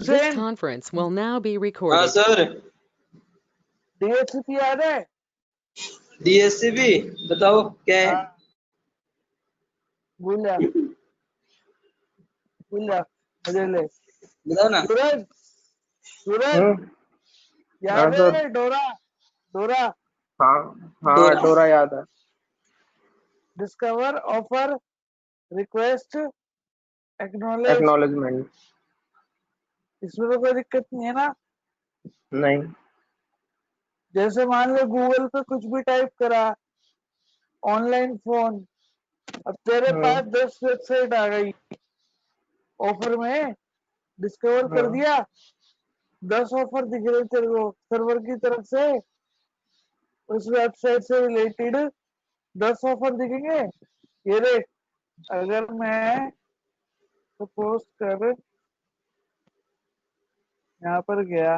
This Hussain conference will now be हाँ recorded. Sir. DSP याद है? डीएससीबी बताओ क्या है। हाँ, भूल जा मुझे ले। बताओ ना। सूरज सूरज हाँ याद सर। है? डोरा डोरा हाँ हाँ डोरा। डोरा याद है। Discover, offer, request, acknowledge. Acknowledgement. इसमें तो कोई दिक्कत नहीं है ना? नहीं। जैसे मान लो गूगल पे कुछ भी टाइप करा, ऑनलाइन फोन, अब तेरे पास 10 वेबसाइट आ गई, ऑफर में डिस्कवर कर दिया, 10 ऑफर दिख रहे तेरे को सर्वर की तरफ से, उस वेबसाइट से रिलेटेड 10 ऑफर दिखेंगे। ये देख, अगर मैं सपोज कर यहाँ पर गया,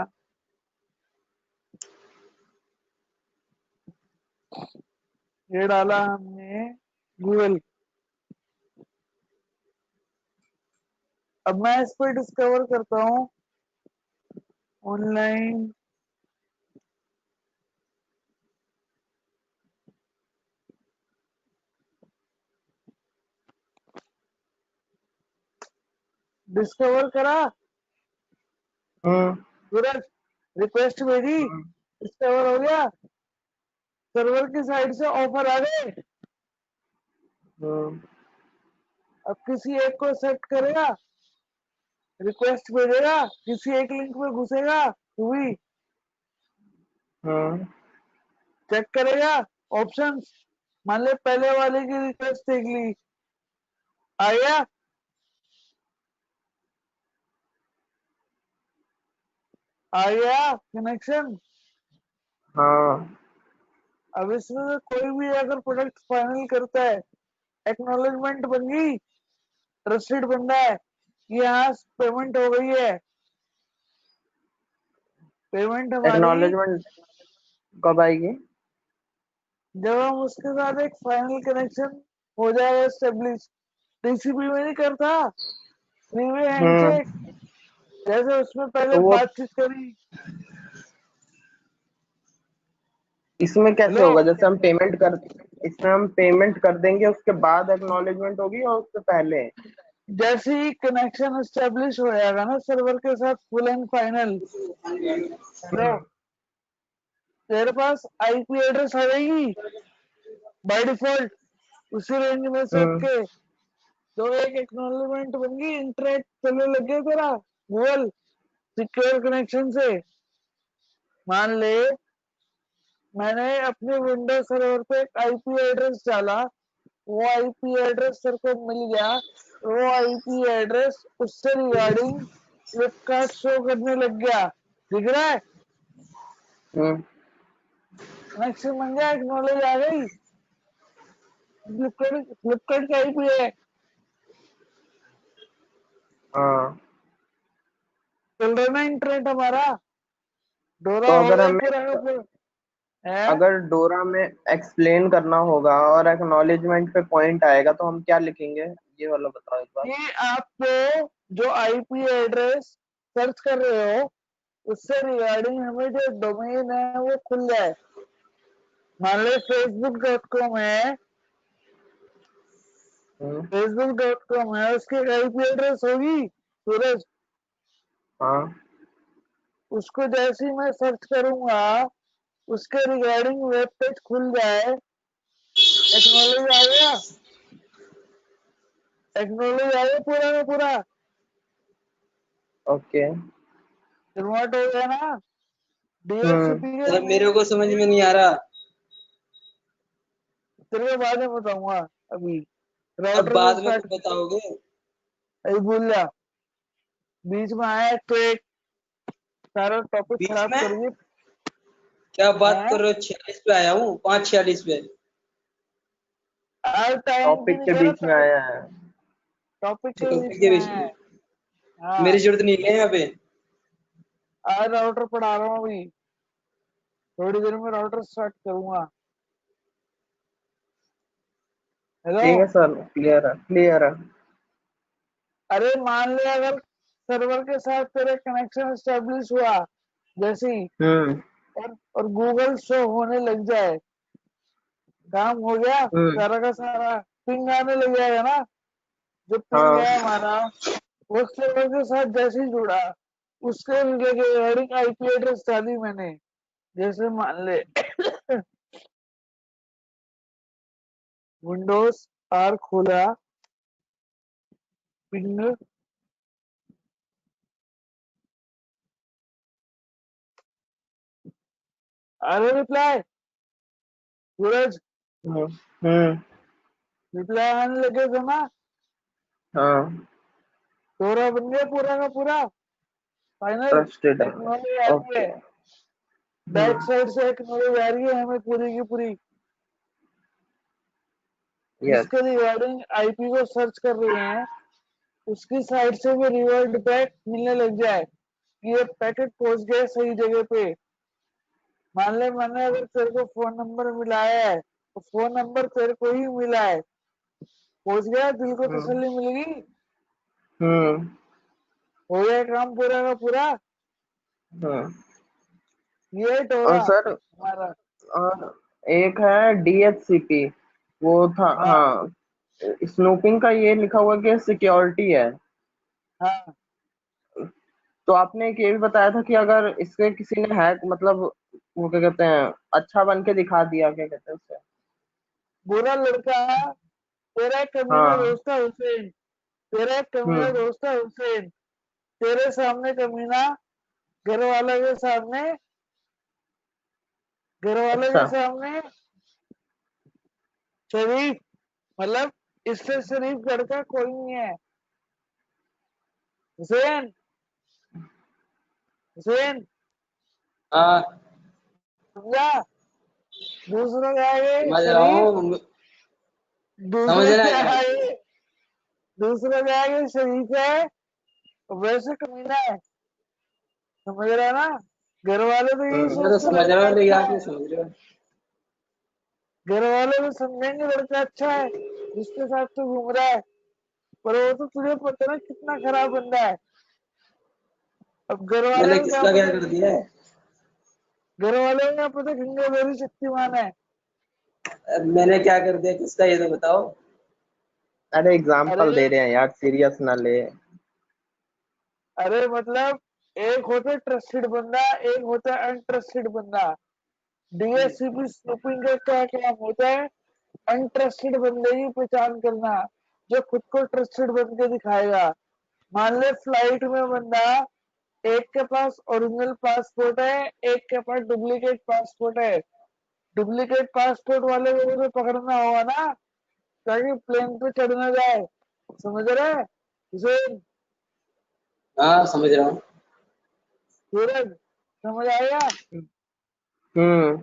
ये डाला हमने गूगल, अब मैं इस पर डिस्कवर करता हूँ ऑनलाइन डिस्कवर करा, सूरज रिक्वेस्ट भेजी, डिस्कवर हो गया, सर्वर की साइड से ऑफर आ गए। अब किसी एक को सेट करेगा, रिक्वेस्ट भेजेगा, किसी एक लिंक में घुसेगा, तू भी चेक करेगा ऑप्शंस, मान ले पहले वाले की रिक्वेस्ट देख ली, आ गया, कनेक्शन। हाँ अब इसमें से कोई भी अगर प्रोडक्ट फाइनल करता है, एक्नॉलेजमेंट बन गई, ट्रस्टेड बंदा है, यहाँ पेमेंट हो गई है, पेमेंट हमारी एक्नॉलेजमेंट कब आएगी? जब हम उसके साथ एक फाइनल कनेक्शन हो जाएगा एस्टेब्लिश। टीसीपी में नहीं करता थ्री वे हैंडशेक, जैसे उसमें पहले तो वो बातचीत करी। इसमें कैसे हेलो, होगा? जैसे हम पेमेंट कर इसमें हम पेमेंट कर देंगे, उसके बाद एक्नॉलेजमेंट होगी और उससे पहले? जैसे ही कनेक्शन एस्टेब्लिश हो जाएगा ना सर्वर के साथ फुल एंड फाइनल, हेलो, तेरे पास आईपी एड्रेस आ जाएगी बाय डिफॉल्ट उसी रेंज में सेट के, तो एक एक्नॉलेजमेंट बन गई, इंटरनेट चलने लग गया तेरा गूगल सिक्योर कनेक्शन से। मान ले मैंने अपने विंडोज सर्वर पे एक आईपी एड्रेस डाला, वो आईपी एड्रेस सर को मिल गया, वो आईपी एड्रेस उससे रिगार्डिंग फ्लिपकार्ट शो करने लग गया, दिख रहा है? कनेक्शन बन गया, एक्नॉलेज आ गई, फ्लिपकार्ट का आईपी है, चल रहा ना इंटरनेट हमारा, डोरा तो हो अगर गया हमें पूरा का पूरा है। अगर डोरा में एक्सप्लेन करना होगा और एक्नॉलेजमेंट पे पॉइंट आएगा तो हम क्या लिखेंगे? ये वाला बताओ एक बार। कि आपको जो आईपी एड्रेस सर्च कर रहे हो उससे रिगार्डिंग हमें जो डोमेन है वो खुल जाए। मान लो facebook.com है, facebook.com है, उसकी आईपी एड्रेस होगी सूरज, हाँ उसको जैसे ही मैं सर्च करूंगा उसके रिगार्डिंग वेब पेज खुल जाए, एक्नॉलेज आ गया, एक्नॉलेज आ गया पूरा का पूरा, ओके। कन्वर्ट हो गया ना डीएचसीपी के सर मेरे मेन। को समझ में नहीं आ रहा। तेरे को बाद में बताऊंगा, अभी अब राउटर बाद में स्टार्ट कुछ बताओगे? अभी भूल जा, बीच में आया तो एक सारा टॉपिक बीच खराब में करिए। क्या बात कर रहे हो? 46 पे आया हूँ, 5:46 पे। आज टाइम की टॉपिक नहीं के कह बीच में रहा, आया है। टॉपिक के बीच टॉपिक में के बीच आया है। में हाँ, मेरी जरूरत नहीं है यहाँ पे। आज राउटर पढ़ा रहा हूँ, अभी थोड़ी देर में राउटर स्टार्ट करूंगा। हेलो, ठीक है सर, क्लियर है क्लियर है। अरे मान ले अगर सर्वर के साथ तेरे कनेक्शन एस्टेब्लिश हुआ जैसे ही और गूगल शो होने लग जाए, काम हो गया हम्म। सारा का सारा। पिंग आने लग जाएगा ना, जो पिंग हाँ है हमारा वो सर्वर के साथ जैसे ही जुड़ा, उसके रिगार्डिंग आईपी एड्रेस डाली मैंने। जैसे मान ले विंडोज आर खोला, पिंग अरे रिप्लाई सूरज, हम्म। रिप्लाई आने लगे थे ना, हाँ तोरा बन गया पूरा का पूरा फाइनल। ट्रस्टेड। एक्नॉलेज आ रही ओके। है, बैक साइड से एक्नॉलेज आ रही है हमें पूरी की पूरी। यस। जिसके रिगार्डिंग आईपी को सर्च कर रहे हैं, उसकी साइड से भी रिवर्ट बैक मिलने लग जाए कि ये पैकेट पहुंच गया सही जगह पे। मान ले मैंने अगर तेरे को फोन नंबर मिलाया है, तो फोन नंबर तेरे को ही मिला है, पहुंच गया, दिल को हम्म। तसल्ली मिलेगी, हम्म। हो गया काम पूरा का पूरा। हम्म। ये और टोरा सर, हमारा। और एक है डीएचसीपी, वो था। हाँ हाँ, स्नूपिंग का ये लिखा हुआ कि सिक्योरिटी है। हाँ, तो आपने एक ये भी बताया था कि अगर इसके किसी ने हैक, मतलब वो क्या कहते हैं, अच्छा बन के दिखा दिया, क्या कहते हैं उसे। बुरा लड़का, तेरा एक कमीना हाँ। दोस्त है हुसैन, तेरा एक कमीना हम्म। दोस्त है हुसैन, तेरे सामने कमीना, घर वालों के सामने, घर वालों अच्छा। के सामने शरीफ, मतलब इससे शरीफ लड़का कोई नहीं है। हुसैन, हुसैन हाँ समझा, दूसरों के आगे समझ रहा शरीफ, हूँ। दूसरे समझना के क्या है? आगे, दूसरों के आगे शरीफ है, वैसे कमीना है, समझ रहा है ना। घर वाले तो यही हम्म। मैं तो सोचते समझ रहा लड़का हूँ लेकिन अच्छा आप नहीं है, समझ रहे हो। घर वाले तो समझेंगे लड़का अच्छा है जिसके साथ तू घूम रहा है, पर वो तो तुझे पता ना कितना खराब बंदा है। अब घर वाले मैंने को क्या किसका क्या पता, कर दिया है? घर वाले को क्या पता गंगा मेरी शक्तिमान है। अब मैंने क्या कर दिया किसका, ये तो बताओ। अरे एग्जाम्पल अरे दे रहे हैं यार, सीरियस ना ले। अरे मतलब एक होता है ट्रस्टेड बंदा, एक होता है अनट्रस्टेड बंदा। डीएससीपी स्नूपिंग का क्या काम होता है, अनट्रस्टेड बंदे की पहचान करना, जो खुद को ट्रस्टेड बन के दिखाएगा। मान ले फ्लाइट में बंदा, एक के पास ओरिजिनल पासपोर्ट है, एक के पास डुप्लीकेट पासपोर्ट है, डुप्लीकेट पासपोर्ट वाले को तो पकड़ना होगा ना, ताकि प्लेन पे चढ़ ना जाए, समझ रहे हैं हुसैन, हाँ समझ रहा हूँ। सूरज, समझ आएगा। हम्म।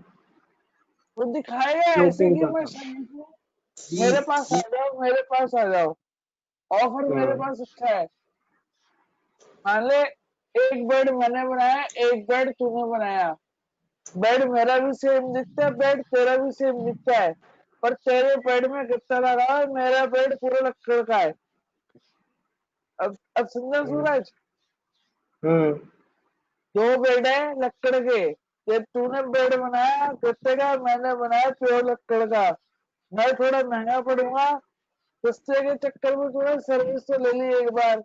वो दिखाएगा ऐसे स्नूपिंग कि का मैं था। शरीफ हूँ, मेरे पास आ जाओ, मेरे पास आ जाओ, ऑफर मेरे हम्म। पास अच्छा है। मान ले एक बेड मैंने बनाया, एक बेड तूने बनाया, बेड मेरा भी सेम दिखता है, बेड तेरा भी सेम दिखता है, पर तेरे बेड में गत्ता लगा है, मेरा बेड पूरा लक्कड़ का है। अब समझा हम्म। सूरज, हम्म। दो बेड है लक्कड़ के, ये तूने बेड बनाया गत्ते का, मैंने बनाया प्योर लक्कड़ का। मैं थोड़ा महंगा पड़ूंगा, सस्ते के चक्कर में तूने सर्विस तो ले ली एक बार,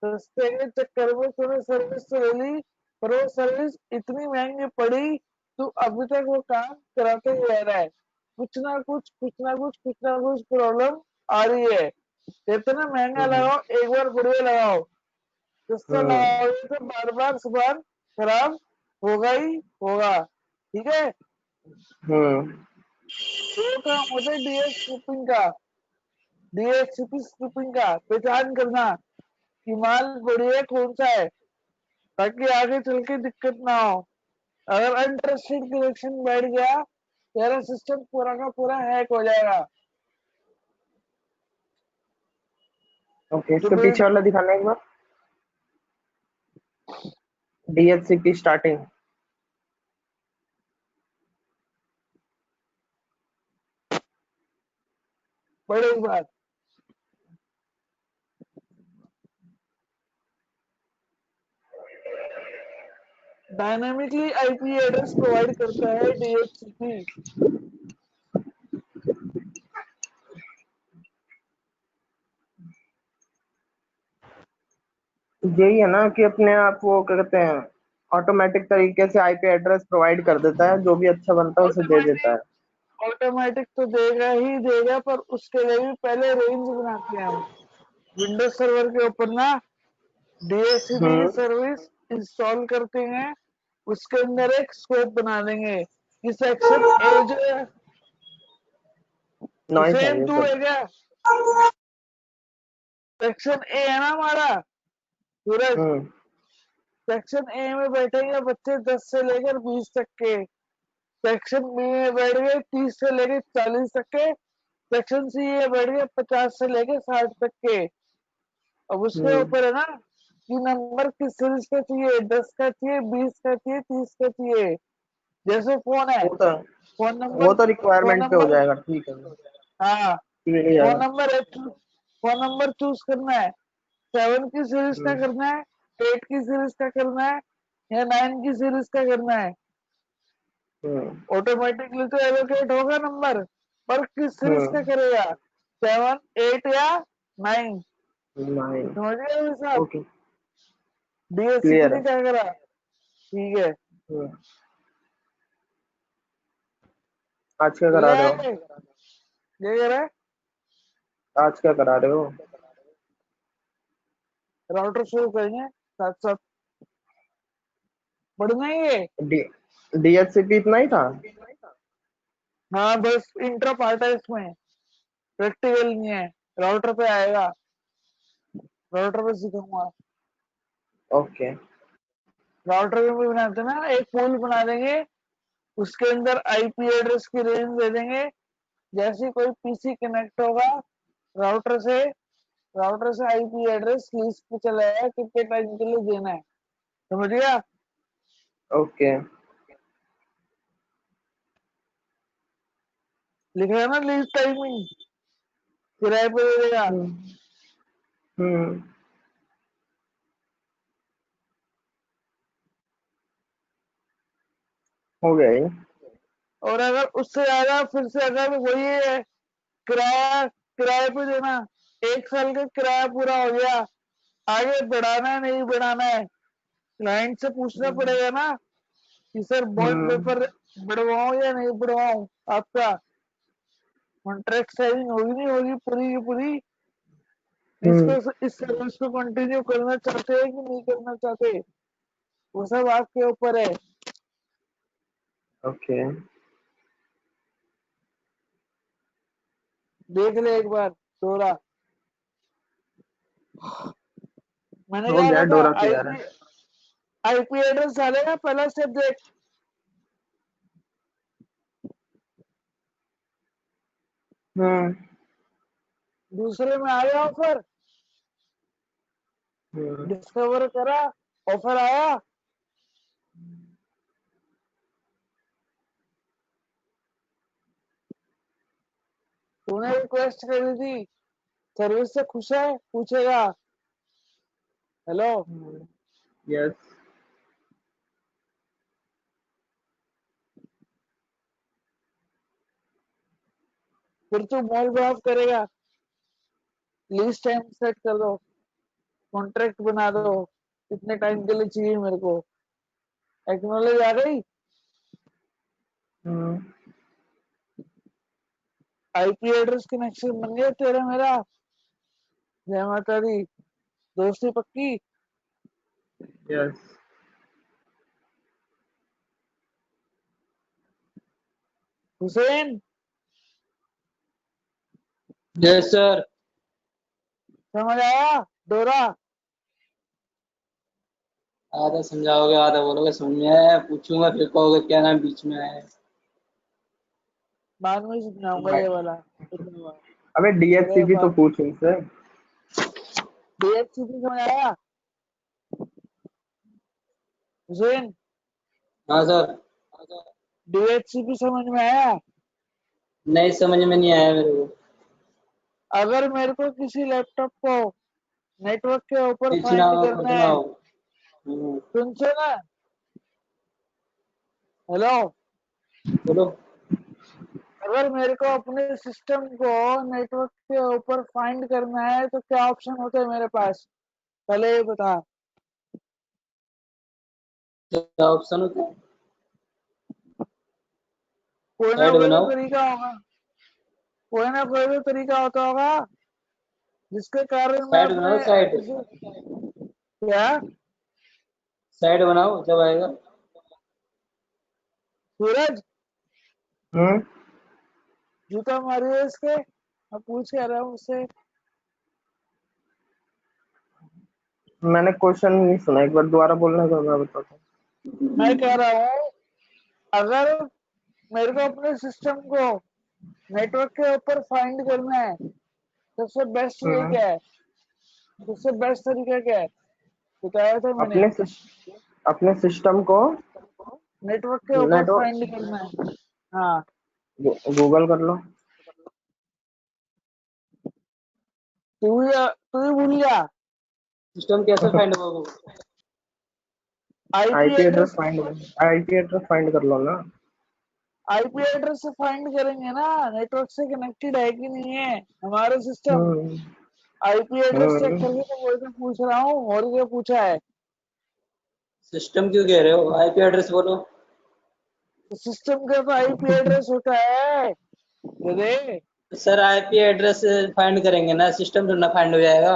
सस्ते के चक्कर में तूने सर्विस तो ले ली, पर वो सर्विस इतनी महंगी पड़ी, तू अभी तक वो काम कराते ही रह रहा है, कुछ ना कुछ कुछ ना कुछ कुछ ना कुछ प्रॉब्लम आ रही है। इतना महंगा हम्म। लगाओ, एक बार बढ़िया लगाओ, सस्ता हम्म। लगाओगे तो बार बार सामान खराब होगा ही होगा, ठीक है। हम्म। दो काम होते हैं डीएस स्कूपिंग का, डीएससीपी स्कूपिंग का पहचान करना कि माल बढ़िया कौन सा है, ताकि आगे चल के दिक्कत ना हो। अगर अनट्रस्टेड कनेक्शन बैठ गया, तेरा सिस्टम पूरा का पूरा हैक हो जाएगा। ओके, जो इसके बिल्ड पीछे वाला दिखाना एक बार। DHCP starting. बड़े बात, डायनेमिकली आईपी एड्रेस प्रोवाइड करता है डीएचसीपी। यही है ना कि अपने आप वो क्या कहते हैं, ऑटोमेटिक तरीके से आईपी एड्रेस प्रोवाइड कर देता है, जो भी अच्छा बनता है उसे दे देता है। ऑटोमेटिक तो देगा ही देगा, पर उसके लिए भी पहले रेंज बनाते हैं हम विंडोज सर्वर के ऊपर ना। डीएचसीपी की सर्विस इंस्टॉल करते हैं, उसके अंदर एक स्कोप बना देंगे कि सेक्शन ए जो है, नॉइस है सेम ये टू सब। है क्या, सेक्शन ए है ना हमारा सूरज, सेक्शन ए में बैठेंगे बच्चे 10 से लेकर 20 तक के, सेक्शन बी में बैठ गए 30 से लेकर 40 तक के, सेक्शन सी में बैठ गए 50 से लेकर 60 तक के। अब उसके ऊपर है ना कि नंबर किस सीरीज का चाहिए, 10 का चाहिए, 20 का चाहिए, 30 का चाहिए। जैसे फोन है, वो तो फोन वो नंबर, तो फोन रिक्वायरमेंट पे हो नंबर, जाएगा, ठीक है, हाँ मिल ही फोन जाएगा। नंबर है, फोन नंबर चूज करना है, 7 की सीरीज का करना है, 8 की सीरीज का करना है, या 9 की सीरीज का करना है। ऑटोमेटिकली तो एलोकेट होगा नंबर, पर किस सीरीज का करेगा, 7, 8 या 9। समझ गए भाई साहब, ओके, डीएससीपी क्लियर ने है। क्या करा, ठीक है। आज क्या करा रहे हो? ये कह रहा है आज क्या करा रहे हो? राउटर शुरू करेंगे साथ साथ, बढ़ना ही है। डीएचसीपी इतना ही था? हाँ बस इंट्रा पार्ट है इसमें, प्रैक्टिकल नहीं है, राउटर पे आएगा, राउटर पे सीखूंगा। ओके। राउटर में भी बनाते ना, एक पूल बना देंगे, उसके अंदर आईपी एड्रेस की रेंज दे देंगे। जैसे कोई पीसी कनेक्ट होगा राउटर से, राउटर से आईपी एड्रेस लिस्ट पे चला जाएगा कितने टाइम के लिए देना है। समझ गया, ओके। लिख रहा है ना लिस्ट टाइमिंग, किराए पे दे देगा। हम्म। हो गया ये। और अगर उससे ज्यादा फिर से अगर वही है, किराया किराए पे देना, 1 साल का किराया पूरा हो गया, आगे बढ़ाना है नहीं बढ़ाना है, क्लाइंट से पूछना पड़ेगा ना कि सर बॉन्ड पेपर बढ़वाऊं या नहीं बढ़वाऊं, आपका कॉन्ट्रैक्ट साइनिंग होगी नहीं होगी पूरी की पूरी, इसको इस सर्विस को कंटिन्यू करना चाहते हैं कि नहीं करना चाहते, वो सब आपके ऊपर है। ओके, देख ले एक बार डोरा, मैंने हो क्या गया, कहा था, डोरा क्लियर है। आईपी एड्रेस डालेगा, पहला स्टेप देख, दूसरे में आ गया ऑफर, डिस्कवर करा, ऑफर आया, तूने रिक्वेस्ट करी थी, सर्विस से खुश है, पूछेगा हेलो, यस। फिर तू मॉल ब्राउज करेगा, लीज टाइम सेट कर दो, कॉन्ट्रैक्ट बना दो, कितने टाइम के लिए चाहिए मेरे को, एक्नॉलेज आ गई, आईपी एड्रेस कनेक्शन बन गया तेरा मेरा, जय माता दी, दोस्ती पक्की। यस। Hussain, yes sir. समझ आया डोरा, आधा समझाओगे आधा बोलोगे समझ में आया, पूछूंगा फिर कहोगे क्या नाम बीच में आया है। बाद में समझाऊंगा भाई, ये वाला, इतनी बार अबे अरे डीएचसीपी तो बात, पूछ इनसे। डीएचसीपी समझ आया हुसैन, हाँ सर। डीएचसीपी समझ में आया। नहीं समझ में नहीं आया मेरे को। अगर मेरे को किसी लैपटॉप को नेटवर्क के ऊपर फिर फाइंड सुनाओ फिर करना है, सुनाओ। सुन से ना, हेलो, बोलो। अगर मेरे को अपने सिस्टम को नेटवर्क के ऊपर फाइंड करना है तो क्या ऑप्शन होते हैं मेरे पास, पहले ये बता। क्या ऑप्शन होता है? कोई ना साइड कोई तो बनाओ। तरीका होगा, कोई ना कोई तो तरीका होता होगा जिसके कारण मैं साइड अपने बनाओ, साइड। क्या। साइड बनाओ जब आएगा। सूरज, हम्म। जूता मारिए इसके, मैं पूछ कह रहा हूँ उससे। मैंने क्वेश्चन नहीं सुना, एक बार दोबारा बोलना तो मैं बताता मैं कह रहा हूँ, अगर मेरे को अपने सिस्टम को नेटवर्क के ऊपर फाइंड करना है, सबसे बेस्ट वे हूँ। क्या है, सबसे बेस्ट तरीका क्या है, बताया था मैंने। अपने अपने सिस्टम को नेटवर्क के ऊपर नेटवर्क फाइंड करना है। हाँ, गूगल कर लो। तू ही भूल गया। सिस्टम कैसे फाइंड होगा? IP IP address address, find कर लो ना। आईपी एड्रेस से फाइंड करेंगे ना, नेटवर्क से कनेक्टेड है कि नहीं है हमारा सिस्टम। हम्म। आईपी एड्रेस चेक हम्म। करके तो वही तो पूछ रहा हूँ, और क्या पूछा है। सिस्टम क्यों कह रहे हो? आईपी एड्रेस बोलो। तो सिस्टम का तो आईपी एड्रेस होता है दे। सर आईपी एड्रेस फाइंड करेंगे ना, सिस्टम तो ना फाइंड हो जाएगा।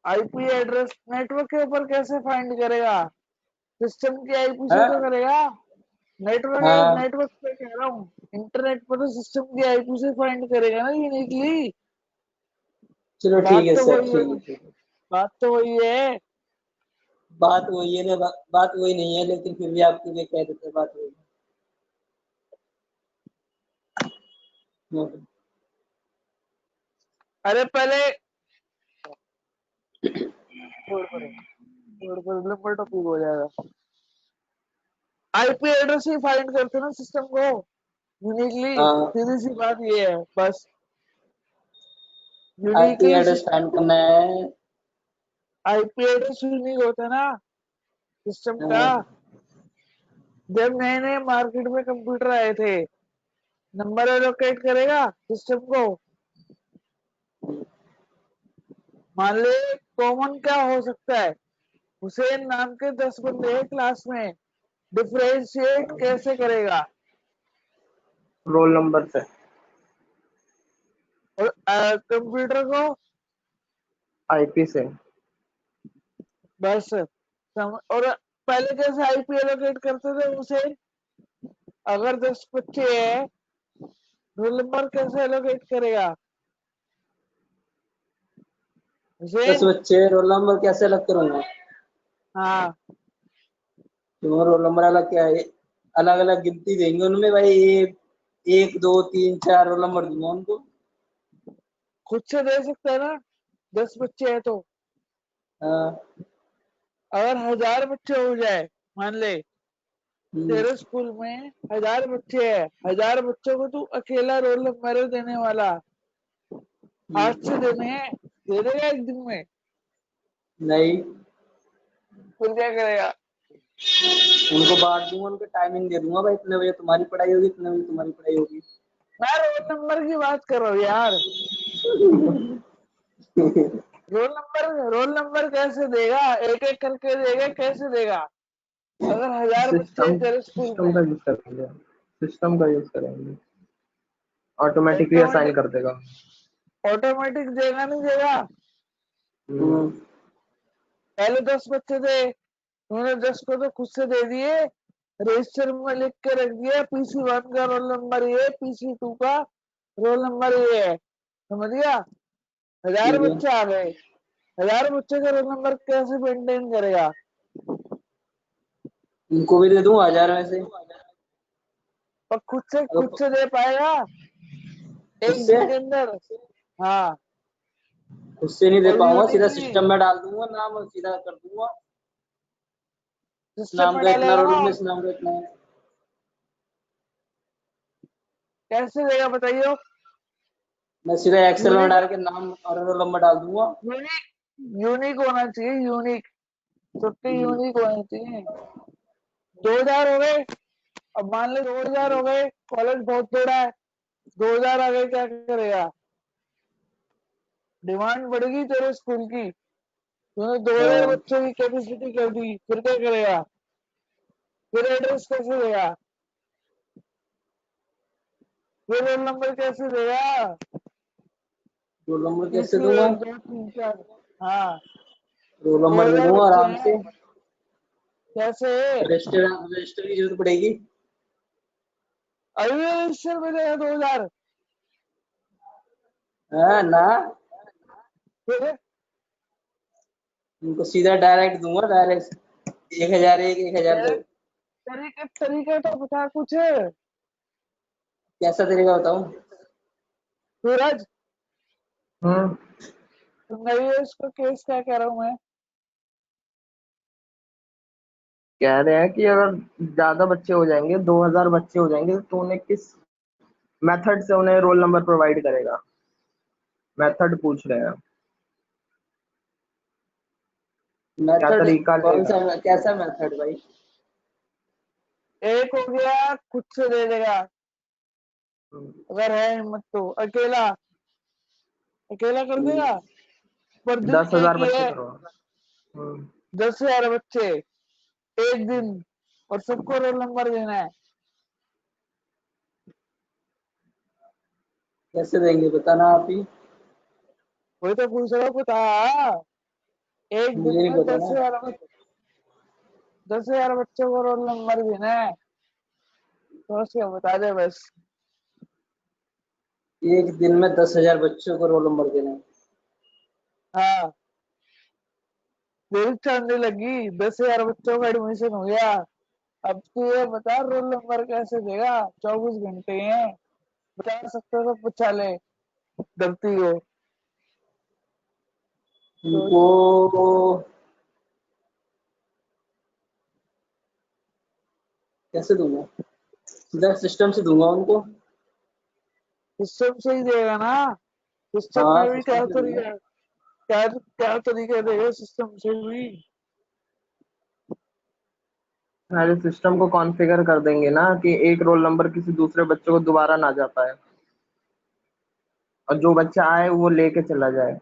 आईपी एड्रेस नेटवर्क के ऊपर कैसे फाइंड करेगा, सिस्टम की आईपी से तो हाँ करेगा। नेटवर्क हाँ, नेटवर्क पे कह रहा हूँ, इंटरनेट पर तो सिस्टम की आईपी से फाइंड करेगा ना यूनिकली। चलो ठीक बात है तो सर, वही है, ठीक है ठीक है। बात तो वही है। बात वही है ना, बात वही नहीं है, लेकिन फिर भी आपके लिए कह देते हैं, बात वही है। अरे पहले छोड़ पर लंबा टॉपिक हो जाएगा। आईपी एड्रेस ही फाइंड करते हैं ना सिस्टम को यूनिकली, हाँ, सीधी सी बात ये है बस। आईपी यूनिकली एड्रेस फाइंड करना है। आईपी एड्रेस यूनिक होता है ना सिस्टम का। हाँ, जब नए नए मार्केट में कंप्यूटर आए थे, नंबर एलोकेट करेगा सिस्टम को। मान ले कॉमन क्या हो सकता है, हुसैन नाम के 10 बंदे हैं क्लास में, डिफरेंशिएट कैसे करेगा। रोल नंबर से। और कंप्यूटर को आईपी से। बस और पहले कैसे आईपी एलोकेट करते थे हुसैन, अगर 10 बच्चे हैं, रोल नंबर कैसे एलोकेट करेगा 10 हुसैन। बच्चे, रोल नंबर कैसे अलग करूंगा? हाँ, तो रोल नंबर अलग क्या है? अलग अलग गिनती देंगे उनमें भाई, एक दो तीन चार रोल नंबर दूंगा उनको। खुद से दे सकता है ना, 10 बच्चे हैं तो। हाँ। अगर 1000 बच्चे हो जाए, मान ले हम्म, तेरे स्कूल में 1000 बच्चे हैं, 1000 बच्चों को तू अकेला रोल नंबर देने वाला, हाथ से देने हैं, दे देगा एक दिन में, नहीं, फिर क्या करेगा। उनको बांट दूंगा, उनको टाइमिंग दे दूंगा भाई, इतने बजे तुम्हारी पढ़ाई होगी, इतने बजे तुम्हारी पढ़ाई होगी। मैं रोल नंबर की बात कर रहा हूँ यार। रोल नंबर कैसे देगा, एक एक करके देगा, कैसे देगा अगर 1000 बच्चे हैं सिस्टम तेरे स्कूल सिस्टम में। का यूज करेंगे। सिस्टम का यूज करेंगे, ऑटोमेटिकली असाइन ऑटोमेटिक, कर देगा। ऑटोमेटिक देगा नहीं देगा। हम्म, पहले 10 बच्चे थे, उन्होंने 10 को तो खुद से दे दिए, रजिस्टर में लिख के रख दिया, PC1 का रोल नंबर ये, PC2 का रोल नंबर ये है, समझ गया। 1000 ठीक है। बच्चे आ गए, 1000 बच्चे का रोल नंबर कैसे मेंटेन करेगा। उनको भी दे दूंगा 1000 में से। और खुद अगर से दे पाएगा एक उससे दिन के अंदर। हाँ, उससे नहीं दे और पाऊंगा, सीधा यूनिकली सिस्टम में डाल दूंगा नाम और सीधा कर दूंगा। इस सिस्टम नाम में का इतना डालेगा रोल ना। नंबर, इस नाम का इतना है। कैसे देगा बताइए। मैं सीधा एक्सेल में यूनिक, डाल के नाम और रोल नंबर डाल दूंगा। यूनिक यूनिक होना चाहिए, यूनिक, सबके हम्म, यूनिक होना चाहिए। 2000 हो गए। अब मान ले 2000 हो गए, कॉलेज बहुत थोड़ा है, 2000 आ गए, क्या करेगा? डिमांड बढ़ेगी तेरे स्कूल की, तूने 2000 हाँ, बच्चों की कैपेसिटी कर दी, फिर क्या करेगा? फिर एड्रेस कैसे देगा? फिर रोल नंबर कैसे देगा? रोल नंबर कैसे तीसरी दूंगा? 1 2 3 4। हाँ, रोल नंबर दे 2000 दूंगा बच्चे आराम से। हैं, कैसे? रजिस्टर रजिस्टर की जरूरत पड़ेगी। अभी रजिस्टर में देगा 2000? हाँ ना, फिर उनको सीधा डायरेक्ट दूंगा, डायरेक्ट 1000 एक, 1000 दो। तरीका तरीका तो बता कुछ। कैसा तरीका बताऊं? सूरज, हम्म। नहीं है इसको केस, क्या कह रहा हूँ मैं? कह रहे हैं कि अगर ज्यादा बच्चे हो जाएंगे, 2000 बच्चे हो जाएंगे, तो उन्हें किस मेथड से उन्हें रोल नंबर प्रोवाइड करेगा? मेथड पूछ रहे हैं, क्या मेथड? तरीका कौन लेगा? सा, कैसा मेथड भाई? एक हो गया खुद से दे देगा, हम्म, अगर है हिम्मत तो। अकेला अकेला कर देगा, पर दिन दस एक हजार ही बच्चे है। करो। हम्म, 10,000 बच्चे एक दिन, और सबको रोल नंबर देना है। कैसे देंगे बताना आप ही। वही तो पूछ रहा हूँ, बता। एक मुझे दिन नहीं में पता दस ना। हजार 10,000 बच्चों को रोल नंबर देना है, तो उसके बता दे बस। एक दिन में 10,000 बच्चों को रोल नंबर देना है। हाँ, मेरी चांदी लगी, 10,000 बच्चों का एडमिशन हो गया। अब तू ये बता, रोल नंबर कैसे देगा? 24 घंटे हैं, बता सकते हो तो पूछा ले धरती को। तो उनको कैसे दूंगा? सीधा सिस्टम से दूंगा उनको। सिस्टम से ही देगा ना? सिस्टम हाँ, में भी सिस्टम क्या से दूंगा। तरीका, क्या तरीका देगा सिस्टम से भी? सारे सिस्टम को कॉन्फ़िगर कर देंगे ना कि एक रोल नंबर किसी दूसरे बच्चे को दोबारा ना जा पाए, और जो बच्चा आए वो लेके चला जाए।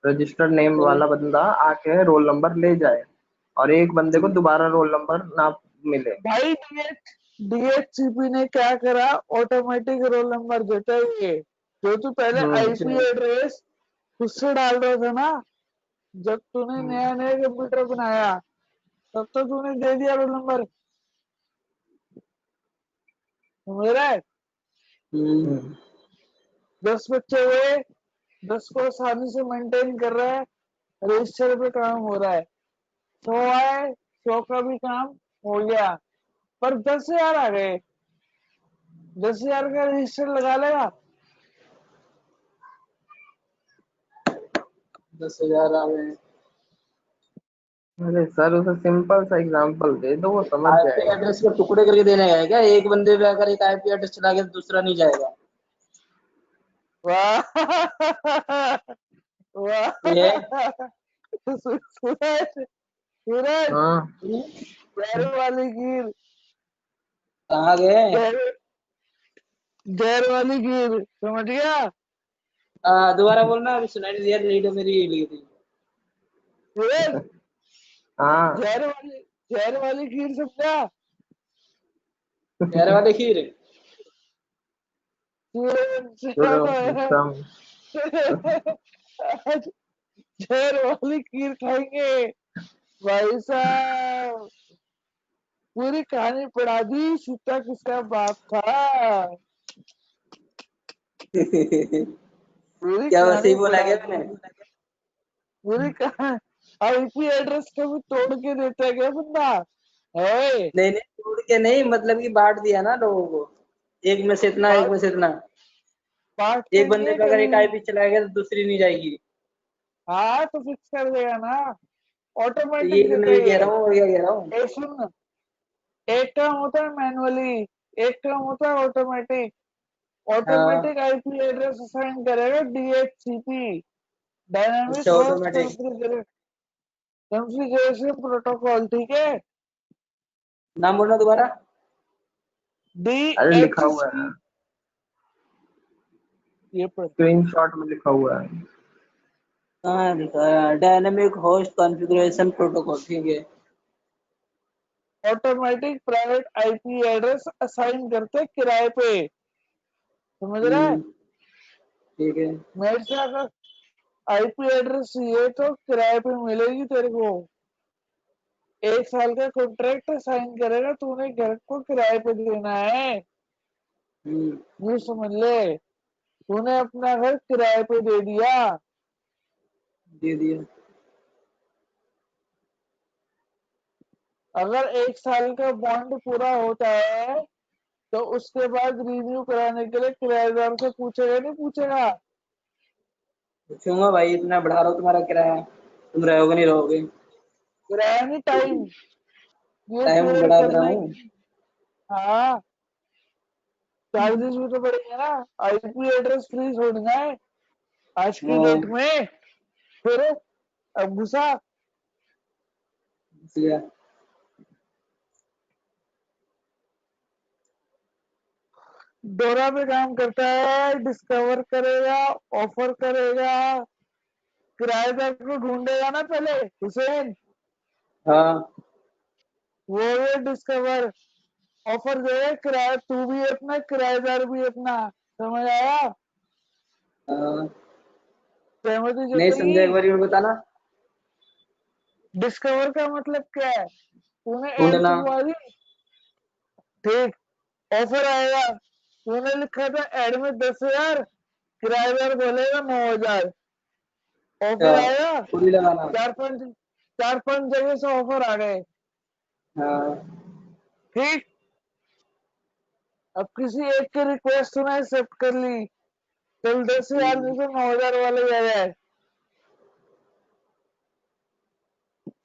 रजिस्टर्ड नेम चलो। वाला बंदा आके रोल नंबर ले जाए, और एक बंदे को दोबारा रोल नंबर ना मिले। भाई डीएचसीपी ने क्या करा, ऑटोमेटिक रोल नंबर देता है ये। जो तू पहले आईपी अच्छा। एड्रेस खुद से डाल रहा था ना, जब तूने नया नया कंप्यूटर बनाया, तब तो तूने दे दिया रोल नंबर। मेरा है, हम्म। हम्म, 10 बच्चे हुए, 10 को आसानी से मेंटेन कर रहा है, रजिस्टर पे काम हो रहा है। 100 आए, 100 का भी काम हो गया, पर 10,000 आ गए, 10,000 का रजिस्टर लगा लेगा? 10,000 आ गए। अरे सर, उसे सिंपल सा एग्जांपल दे दो, वो समझ आईपी जाएगा। एड्रेस को टुकड़े करके देने का है क्या? एक बंदे पे अगर एक आईपी एड्रेस चला गया तो दूसरा नहीं जाएगा? वाह वाह ये सूरज, सूरज, हाँ। जहर वाली खीर, कहाँ गए? जहर जहर वाली खीर, समझ गया? दोबारा बोलना, अभी सुनाई नहीं दिया, रेडियो मेरी हिल गई थी। सूरज, हाँ। जहर वाली खीर समझा? शहर वाले खीर। सूरज एकदम। आज जहर वाली खीर खाएंगे भाई साहब। पूरी कहानी पढ़ा दी, सीता किसका बाप था, पूरी क्या वैसे ही कहानी बोला पढ़ा क्या दी, मैंने? पूरी कहानी। आईपी एड्रेस कभी तोड़ के देता है क्या बंदा? है नहीं नहीं, तोड़ के नहीं, मतलब कि बांट दिया ना लोगों को। एक में से इतना, एक बात, में से इतना। बांटते एक नहीं बंदे है पे अगर एक कभी। आईपी चला गया तो दूसरी नहीं जाएगी। हाँ तो फिक्स कर देगा ना, तो ये ऑटोमेटिक मैं देता भी है कह ये। रहा हूँ, और क्या कह रहा हूँ। ए सुन, एक काम होता है मैनुअली, एक काम होता है ऑटोमेटिक। हाँ। ऑटोमेटिक आईपी एड्रेस असाइन करेगा डीएचसीपी, अच्छा, dynamic host automatic. Configure. Configuration protocol, ठीक है। नाम बोलना दोबारा। अरे लिखा हुआ है, DHC, ये पर स्क्रीनशॉट में लिखा हुआ है। हाँ लिखा है डायनेमिक होस्ट कॉन्फ़िगरेशन प्रोटोकॉल, ठीक है। Automatic private IP address assign करते किराए पे, समझ रहा है। ठीक है। मेरे से अगर आईपी एड्रेस चाहिए तो किराए पे मिलेगी तेरे को। 1 साल का कॉन्ट्रैक्ट साइन करेगा, तूने घर को किराए पे देना है, ये समझ ले। तूने अपना घर किराए पे दे दिया। दे दिया। अगर 1 साल का बॉन्ड पूरा होता है तो उसके बाद रिन्यू कराने के लिए किराएदार से पूछेगा, नहीं पूछेगा। पूछूंगा भाई, इतना बढ़ा रहा हो तुम्हारा किराया, तुम रहोगे नहीं रहोगे। किराया नहीं, टाइम, ये टाइम क्लियर बढ़ा रहा करना है हूँ। कि हाँ, चार्जेस भी तो बढ़ेंगे ना। आईपी एड्रेस फ्री छोड़ना है आज की डेट में। फिर अब घुसा इसलिए डोरा पे काम करता है, डिस्कवर करेगा, ऑफर करेगा, किराएदार को ढूंढेगा ना पहले हुसैन। हाँ वो ये डिस्कवर ऑफर देगा, किराया तू भी अपना, किराएदार भी अपना, समझ आया। हाँ। सहमति नहीं समझा, एक जतेगी। बार और बताना। डिस्कवर का मतलब क्या है, तूने ऐड ढूंढना। छपवा दी, ठीक, ऑफर आएगा, तूने लिखा था ऐड में 10,000, किराएदार बोलेगा 9,000, ऑफर अच्छा, आएगा। पूरी लगाना। चार पांच जगह से ऑफर आ गए, हाँ। ठीक। अब किसी एक की रिक्वेस्ट तूने एक्सेप्ट कर ली, चल 10,000 में से 9,000 वाले आ जाए।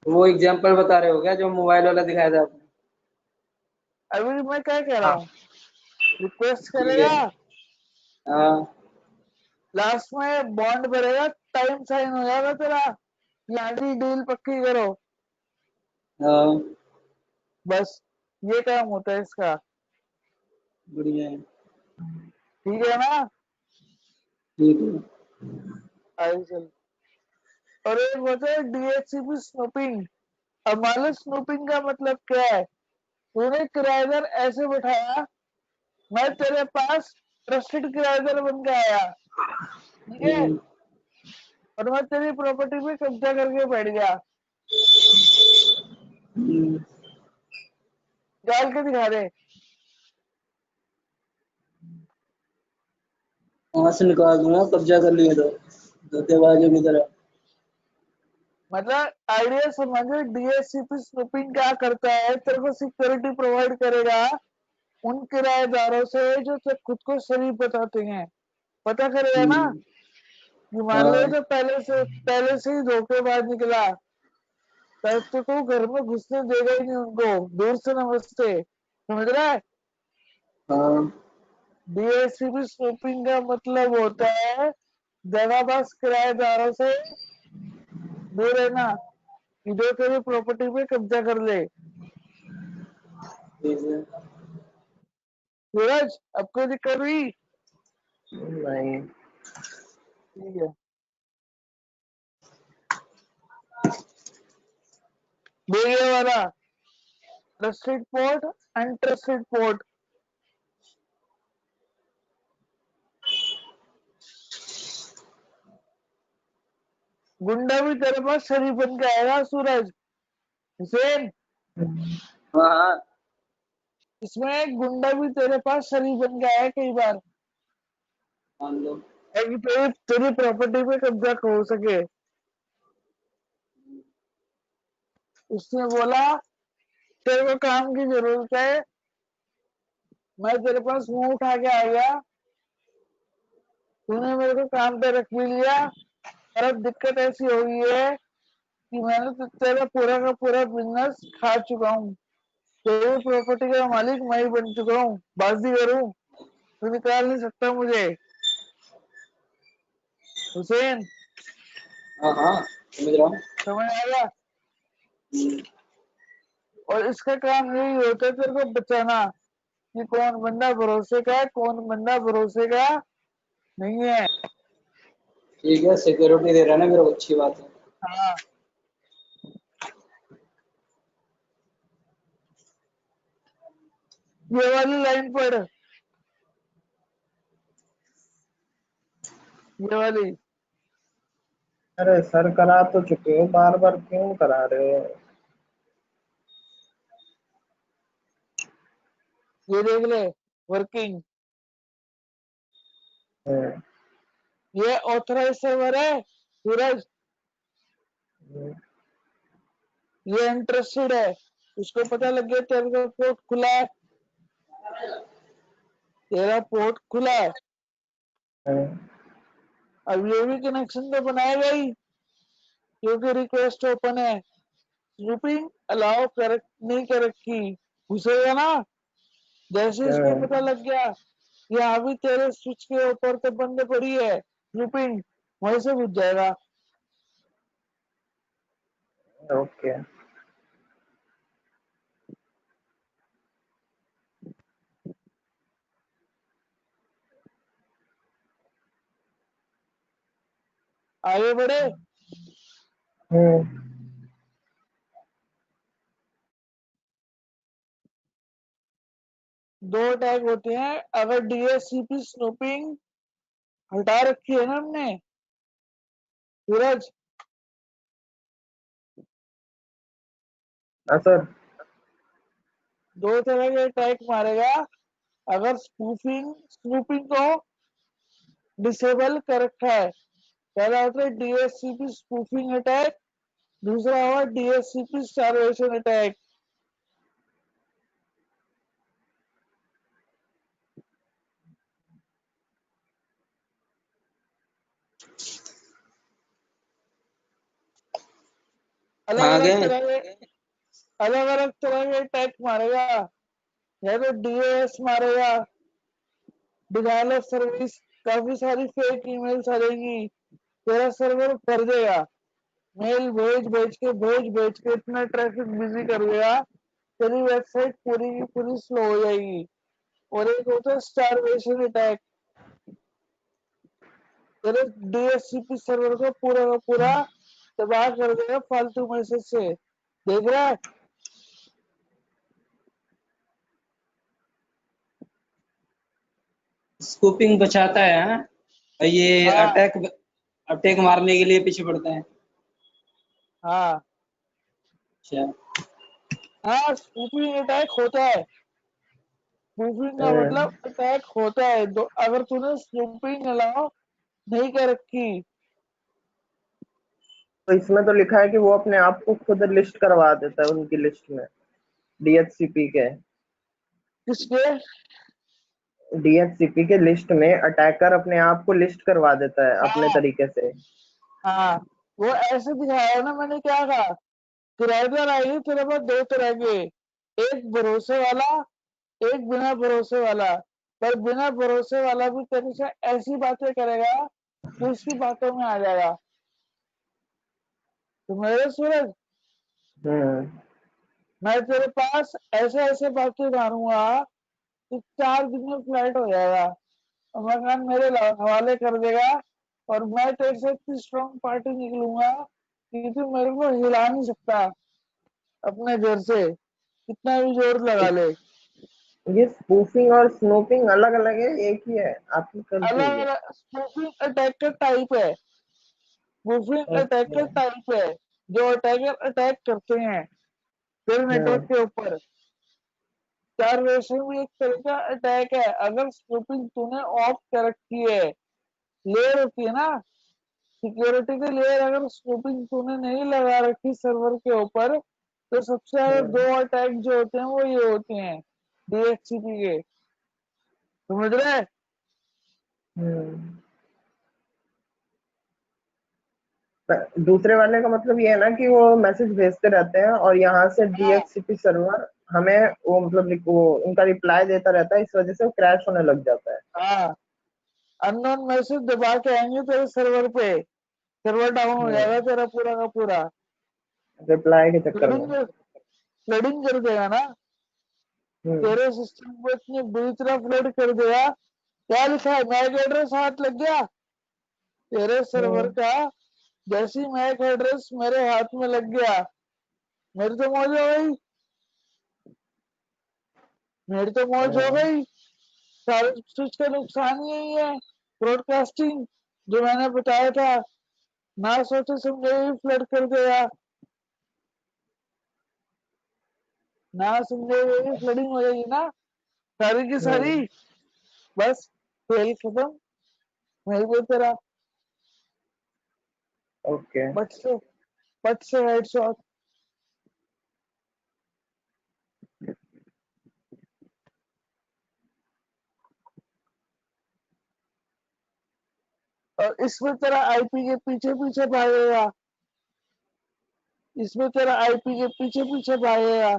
वो एग्जांपल बता रहे हो क्या, जो मोबाइल वाला दिखाया था आपने? अभी मैं क्या कह रहा हाँ हूँ, रिक्वेस्ट ठीक है। करेगा, हाँ लास्ट में बॉन्ड भरेगा, टाइम साइन हो जाएगा तेरा, यहाँ की डील पक्की करो, हाँ। बस ये काम होता है इसका, बढ़िया है। ठीक है ना। ठीक है। आगे चल। और एक होता है DHCP स्नूपिंग। अब मालूम स्नूपिंग का मतलब क्या है, तूने किराएदार ऐसे बैठाया, मैं तेरे पास ट्रस्टेड किराएदार बन के आया, ठीक है, हम्म, और मैं तेरी प्रॉपर्टी पे कब्जा करके बैठ गया, हम्म। डाल के दिखा दे। वहां से निकाल दूंगा, कब्जा कर लिए तो धोखेबाजों की तरह। मतलब आइडिया समझो, DHCP स्नूपिंग क्या करता है, तेरे को सिक्योरिटी प्रोवाइड करेगा उन किराएदारों से जो खुद को शरीफ बताते हैं, पता करेगा ना। कि मान लो हाँ तो पहले से ही धोखेबाज निकला, तो तू घर में घुसने देगा ही नहीं उनको, दूर से नमस्ते, समझ रहा है। हाँ। DHCP स्नूपिंग का मतलब होता है जगहबाज किराएदारों से दूर रहना, कि जो तेरी प्रॉपर्टी पे कब्जा कर ले। ठीक है। सूरज, अब कोई दिक्कत हुई। नहीं। ठीक है, देखिए वाला ट्रस्टेड पोर्ट, अनट्रस्टेड पोर्ट। गुंडा भी तेरे पास शरीफ बन के आएगा सूरज, हुसैन, हाँ हाँ। इसमें एक गुंडा भी तेरे पास शरीफ बन के आया कई बार, मान लो। ताकि तेरी प्रॉपर्टी पे कब्जा हो सके। उसने बोला तेरे को काम की जरूरत है, मैं तेरे पास मुंह उठा के आ गया, तूने मेरे को काम पे रख भी लिया, और अब दिक्कत ऐसी हो गई है कि मैंने तो तेरा पूरा का पूरा बिजनेस खा चुका हूँ, तेरी प्रॉपर्टी का मालिक मैं ही बन चुका हूँ, बाजीगर हूँ, तू निकाल नहीं सकता मुझे, हुसैन, हाँ हाँ समझ रहा हूँ। समझ आएगा। और इसका काम यही होता है तेरे को बचाना कि कौन बंदा भरोसे का है, कौन बंदा भरोसे का नहीं है। ठीक है, सिक्योरिटी दे रहा है ना मेरे को, अच्छी बात है। हाँ, ये वाली लाइन पढ़, ये वाली। अरे सर करा तो चुके हो, बार बार क्यों करा रहे हो? ये देख ले, वर्किंग। हम्म, ये ऑथराइज सर्वर है सूरज, ये इंटरेस्टेड है, उसको पता लग गया तेरे का पोर्ट खुला है, तेरा पोर्ट खुला है। हम्म, अब ये भी कनेक्शन तो बनाएगा ही क्योंकि रिक्वेस्ट ओपन है। स्नूपिंग अलाउ कर नहीं कर रखी, घुसेगा ना। जैसे इसको हम्म, पता लग गया यहाँ भी तेरे स्विच के ऊपर तो बंद पड़ी है स्नूपिंग, वहीं से घुस जाएगा। ओके। आगे बढ़े। हम्म, दो टैग होते हैं, अगर डीएससीपी स्नूपिंग हटा रखी है ना हमने सूरज, हाँ सर। दो तरह के अटैक मारेगा। अगर स्पूफिंग स्नूपिंग को डिसेबल कर रखा है, पहला होता है डीएससीपी स्पूफिंग अटैक, दूसरा हुआ डीएससीपी स्टारवेशन अटैक। अलग आ अलग गए। तरह के अलग अलग तरह के अटैक मारेगा। या तो डीएस मारेगा, डिनायल ऑफ सर्विस, काफी सारी फेक ईमेल्स आएगी, तेरा सर्वर भर देगा, मेल भेज भेज के इतना ट्रैफिक बिजी कर देगा, तेरी वेबसाइट पूरी की पूरी स्लो हो जाएगी। और एक होता है स्टारवेशन अटैक, तेरे डीएचसीपी सर्वर को पूरा का पूरा तबाह कर देगा फालतू मैसेज से। देख रहा है? स्कूपिंग बचाता है, हाँ? और ये हाँ अटैक अटैक मारने के लिए पीछे पड़ता है। हाँ अच्छा। हाँ, स्पूफिंग अटैक होता है। स्पूफिंग का मतलब हम्म, अटैक होता है। अगर तूने स्पूफिंग अलाउ नहीं कर रखी। तो इसमें तो लिखा है कि वो अपने आप को खुद लिस्ट करवा देता है उनकी लिस्ट में, डीएचसीपी के किसके? डीएचसीपी के लिस्ट में अटैकर अपने आप को लिस्ट करवा देता है अपने हाँ तरीके से। हाँ, वो ऐसे दिखाया ना, मैंने क्या कहा, किराएदार आएंगे तेरे पास दो तरह के, एक भरोसे वाला, एक बिना भरोसे वाला। पर बिना भरोसे वाला भी तेरे से ऐसी बातें करेगा कि उसकी बातों में आ जाएगा। तो मेरे सूरज, हम्म, मैं तेरे पास ऐसे ऐसे बातें मारूंगा कि 4 दिन में फ्लाइट हो जाएगा और मकान मेरे हवाले कर देगा। और मैं तेरे से इतनी स्ट्रॉन्ग पार्टी निकलूंगा कि तू मेरे को हिला नहीं सकता अपने घर से, कितना भी जोर लगा ले। ये स्पूफिंग और स्नूपिंग अलग अलग है, एक ही है? आपकी कंफ्यूज अलग है। अलग स्पूफिंग अटैक का टाइप है, स्पूफिंग अटैक ओके। का टाइप है, जो अटैकर अटैक करते हैं फिर नेटवर्क हम्म, के ऊपर। स्टारवेशन भी एक तरह का अटैक है। अगर स्पूफिंग तूने ऑफ कर रखी है, लेयर होती है ना सिक्योरिटी की लेयर, अगर स्पूफिंग तूने नहीं लगा रखी सर्वर के ऊपर, तो सबसे ज्यादा हम्म, 2 अटैक जो होते हैं वो ये होते हैं डीएचसीपी के। समझ रहे? हम्म। दूसरे वाले का मतलब ये है ना कि वो मैसेज भेजते रहते हैं और यहाँ से हाँ डीएचसीपी सर्वर हमें वो मतलब वो उनका रिप्लाई देता रहता है, इस वजह से वो क्रैश होने लग जाता है। हाँ, अननोन मैसेज दबा के आएंगे तेरे सर्वर पे, सर्वर डाउन हो हम्म, जाएगा तेरा पूरा का पूरा। रिप्लाई के चक्कर में। फ्लडिंग कर देगा ना तेरे सिस्टम को, इतनी बुरी तरह फ्लड कर देगा। क्या लिखा है, मैक एड्रेस हाथ लग गया तेरे सर्वर का। जैसी मैक एड्रेस मेरे हाथ में लग गया, मेरी तो मौज हो गई, मेरी तो मौज हो गई। सारे स्विच का नुकसान यही है, ब्रॉडकास्टिंग जो मैंने बताया था, ना सोचे समझे ही फ्लड कर देगा, ना समझे हुए फ्लडिंग हो जाएगी ना सारी की सारी। बस खेल खत्म, वही बोल तेरा ओके पट से हेडशॉट। और इसमें तेरा आईपी के पीछे पीछे भागेगा, इसमें तेरा आईपी के पीछे पीछे भागेगा।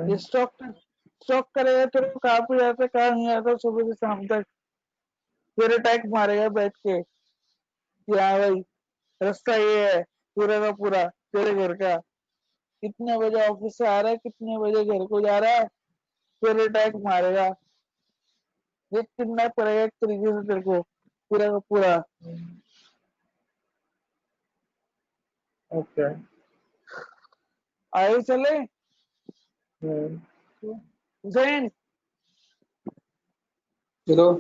ये स्टॉक करेगा तेरे को, कहाँ पे जाता कहाँ नहीं आता सुबह से शाम तक। फिर अटैक मारेगा बैठ के कि हाँ भाई रास्ता ये है पूरा का पूरा तेरे घर का, कितने बजे ऑफिस से आ रहा है, कितने बजे घर को जा रहा है। फिर अटैक मारेगा, ये किडनैप करेगा एक तरीके से तेरे को पूरा का पूरा। ओके आए चले हुसैन। चलो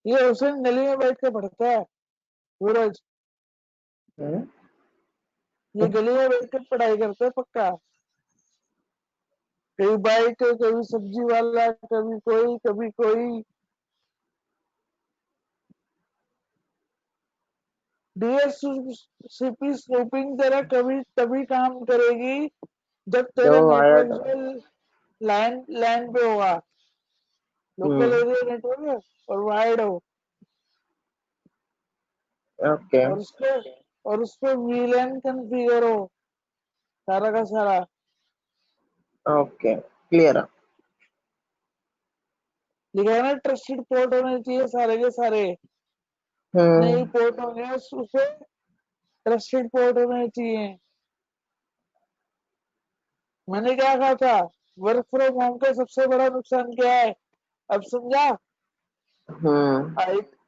ये हुसैन गली में बैठ के पढ़ता है सूरज, ये गली में बैठ के पढ़ाई करते हैं पक्का। कभी बाइक, कभी सब्जी वाला, कभी कोई। डीएससीपी स्नूपिंग तेरा कभी तभी काम करेगी जब जो तेरा आया नेटवर्क जो लैंड पे होगा, लोकल एरिया नेटवर्क और वायर्ड हो, ओके और उसपे वीलैन कॉन्फ़िगर हो सारा का सारा। Okay clear. लिखा है ना ट्रस्टेड पोर्ट होने चाहिए सारे के सारे, नहीं पोर्ट होंगे उसपे ट्रस्टेड पोर्ट होने चाहिए। मैंने क्या कहा था, वर्क फ्रॉम होम का सबसे बड़ा नुकसान क्या है, अब समझा।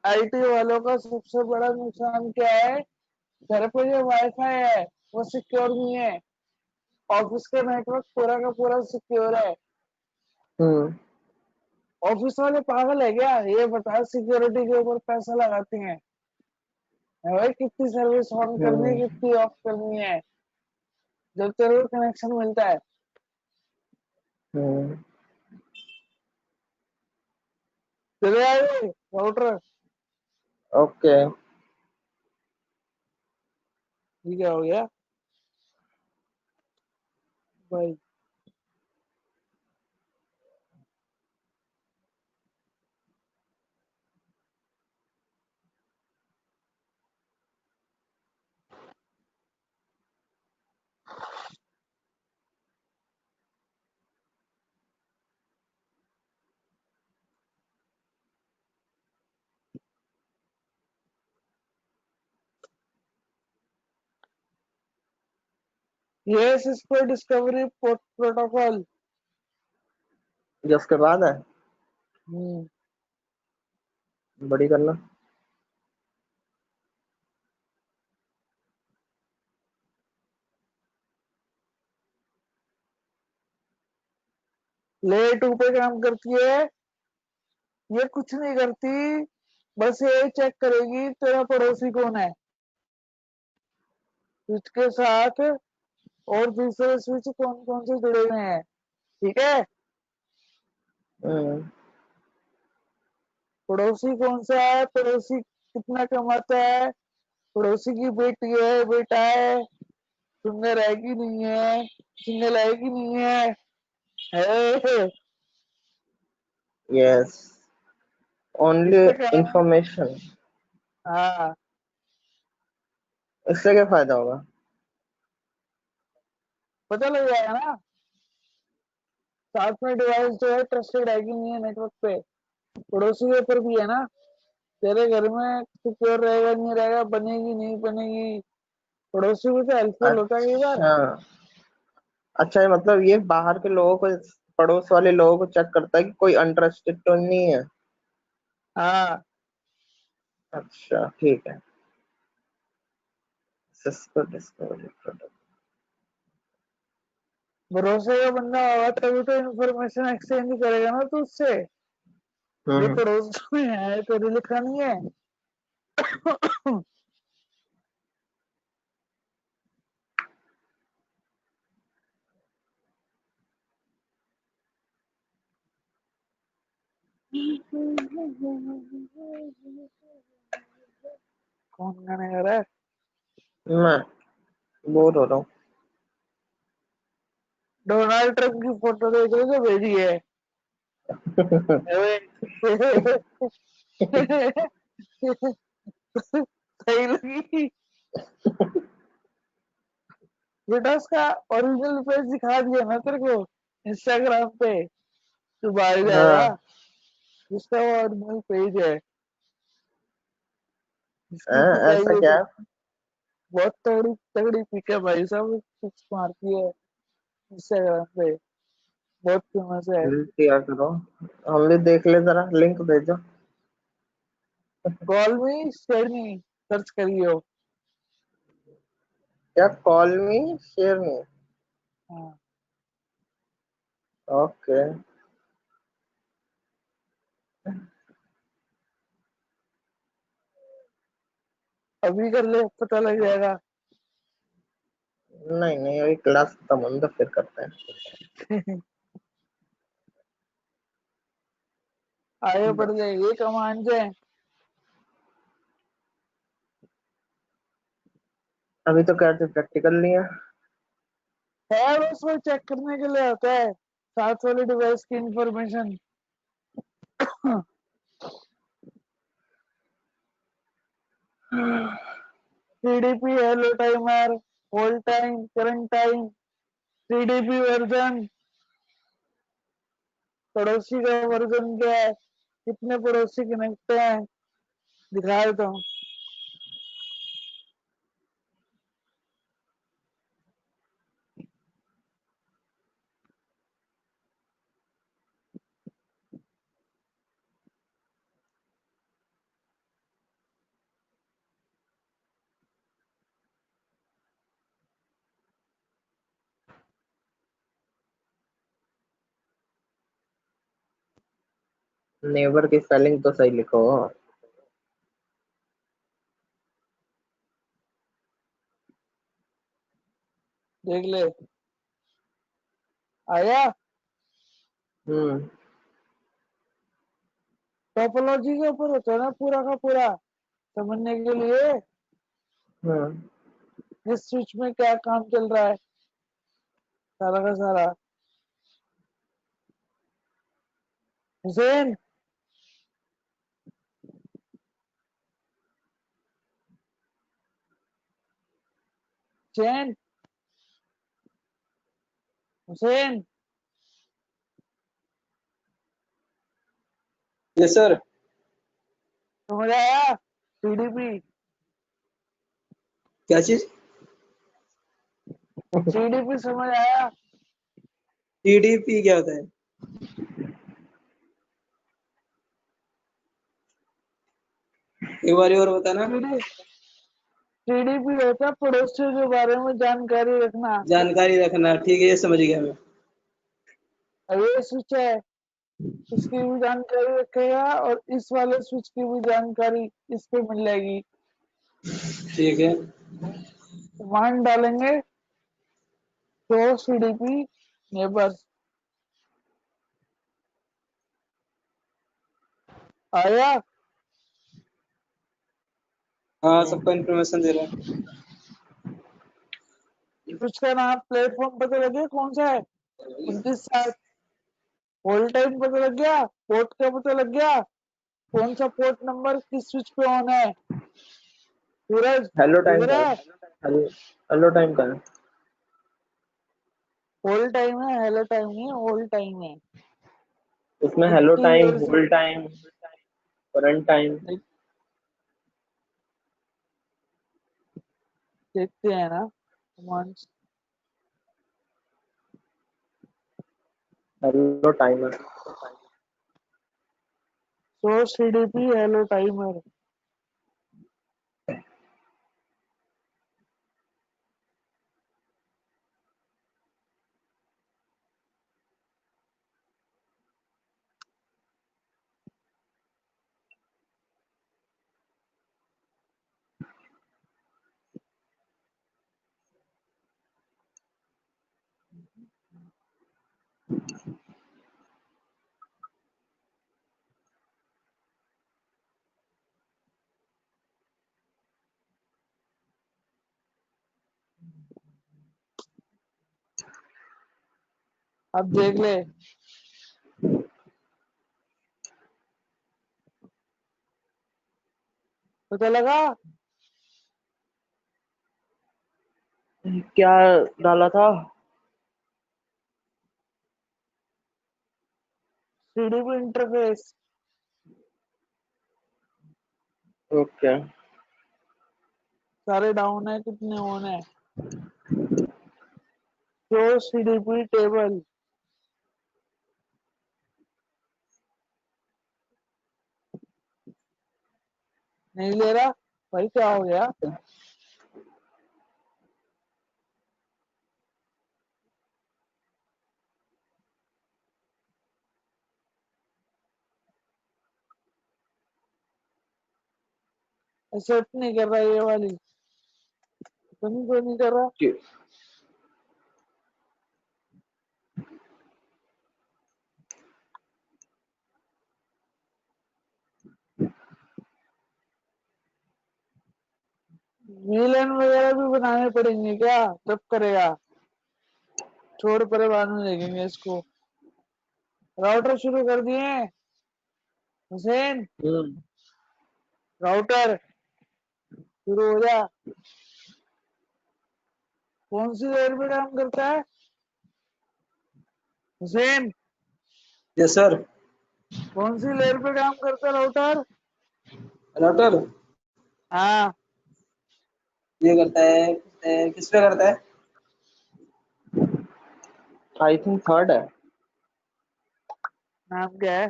आईटी वालों का सबसे बड़ा नुकसान क्या है, घर पे जो वाईफाई है वो सिक्योर नहीं है, ऑफिस का नेटवर्क पूरा का पूरा सिक्योर है। ऑफिस वाले पागल है क्या, ये बता सिक्योरिटी के ऊपर पैसा लगाते हैं भाई, कितनी सर्विस ऑन करनी है कितनी ऑफ करनी है, जब तेरे को कनेक्शन मिलता है। चले आए राउटर, ओके ठीक है, हो गया भाई। ये सिस्को डिस्कवरी प्रोटोकॉल। जो उसके बाद है हम्म, बड़ी करना। लेयर 2 पे काम करती है, ये कुछ नहीं करती, बस ये चेक करेगी तेरा पड़ोसी कौन है स्विच के साथ, और दूसरे स्विच कौन कौन से जुड़े हुए हैं, ठीक है। पड़ोसी कौन सा है, पड़ोसी कितना कमाता है, पड़ोसी की बेटी है बेटा है, सिंगल है कि नहीं है, सिंगल है कि नहीं है। यस, ओनली इससे क्या है? इंफॉर्मेशन। हाँ, इससे क्या फायदा होगा? पता लग जाएगा ना साथ में डिवाइस जो है ट्रस्टेड है कि नहीं है नेटवर्क पे। पड़ोसी के ऊपर भी है ना, तेरे घर में सिक्योर रहेगा नहीं रहेगा, बनेगी नहीं बनेगी। पड़ोसी भी तो हेल्पफुल होता है कई बार। अच्छा अच्छा, ये मतलब ये बाहर के लोगों को, पड़ोस वाले लोगों को चेक करता है कि कोई अनट्रस्टेड तो नहीं है। हाँ, अच्छा ठीक है। Cisco discovery product. भरोसे का बंदा होगा तभी तो इन्फॉर्मेशन एक्सचेंज करेगा ना तो उससे। ये हम्म। पड़ोस में है तेरे लिखा नहीं है। कौन गाने गा रहा है? मैं बोर हो रहा हूँ। डोनाल्ड ट्रम्प की फोटो देख रहे जो भेजी है। सही लगी। बेटा उसका ओरिजिनल पेज दिखा दिया ना तेरे को इंस्टाग्राम पे, तू बाहर जाएगा। हाँ। उसका वो ओरिजिनल पेज है। इसकी पिक आई ऐसा है क्या देख। है? बहुत तगड़ी तगड़ी पिक है भाई साहब, पिक्स मारती है इंस्टाग्राम पे। बहुत फेमस है। दिया करो, हम भी देख ले, जरा लिंक भेजो। Call me share me search करियो। क्या? Call me share me? हाँ, ओके। अभी कर ले पता लग जाएगा। नहीं नहीं, अभी क्लास खत्म होने दो, फिर करते हैं। आगे बढ़ जाएगी कमान से। अभी तो कहते प्रैक्टिकल नहीं है। है बस वो चेक करने के लिए होता है साथ वाले डिवाइस की information. CDP, hello timer, hold time, current time, CDP version, पड़ोसी का वर्जन क्या है, कितने पड़ोसी कनेक्ट हैं, दिखा देता हूँ। नेबर की स्पेलिंग तो सही लिखो। देख ले आया। हम्म। टोपोलॉजी के ऊपर होता है ना पूरा का पूरा, समझने के लिए हम्म। इस स्विच में क्या काम चल रहा है, सारा का सारा। हुसैन, चैन, हुसैन, यस सर। समझ आया? सीडीपी, क्या चीज? सीडीपी समझ आया? टीडीपी क्या होता है? एक बार और बताना। सीडी सीडीपी होता है पड़ोसियों के बारे में जानकारी रखना। जानकारी रखना, ठीक है, ये समझ गया मैं। अब ये स्विच है, इसकी भी जानकारी रखेगा और इस वाले स्विच की भी जानकारी इसको मिल जाएगी। ठीक है। मान डालेंगे तो सीडीपी नेबर्स आया। हाँ, सबको इन्फॉर्मेशन दे रहा है। स्विच का नाम प्लेटफॉर्म पता लग गया कौन सा है? 2960। होल्ड टाइम पता लग गया, पोर्ट का पता लग गया, कौन सा पोर्ट नंबर किस स्विच पे ऑन है? सूरज हेलो टाइम इधर का है। है। हेलो टाइम का है। होल्ड टाइम है, हेलो टाइम नहीं है, होल्ड टाइम है। उसमें हेलो कितनी टाइम, देर से होल्ड टाइम, करंट टाइम। देखते हैं ना commands. Hello timer. So CDP hello timer. अब देख ले, पता लगा? क्या डाला था? CDP interface okay. सारे डाउन है, कितने ऑन है? Show CDP table. नहीं ले रहा भाई, क्या हो गया? एक्सेप्ट नहीं कर रहा ये वाली, तो नहीं कर रहा। वीलन वगैरह भी बनाने पड़ेंगे क्या, तब करेगा? छोड़ परे, बाद में देखेंगे इसको। राउटर शुरू कर दिए हुसैन? राउटर शुरू हो जा। कौन सी लेयर पे काम करता है हुसैन? Yes sir. कौन सी लेयर पे काम करता है राउटर? राउटर हाँ, ये करता है, किस पे करता है? आई थिंक थर्ड है। नाम क्या है?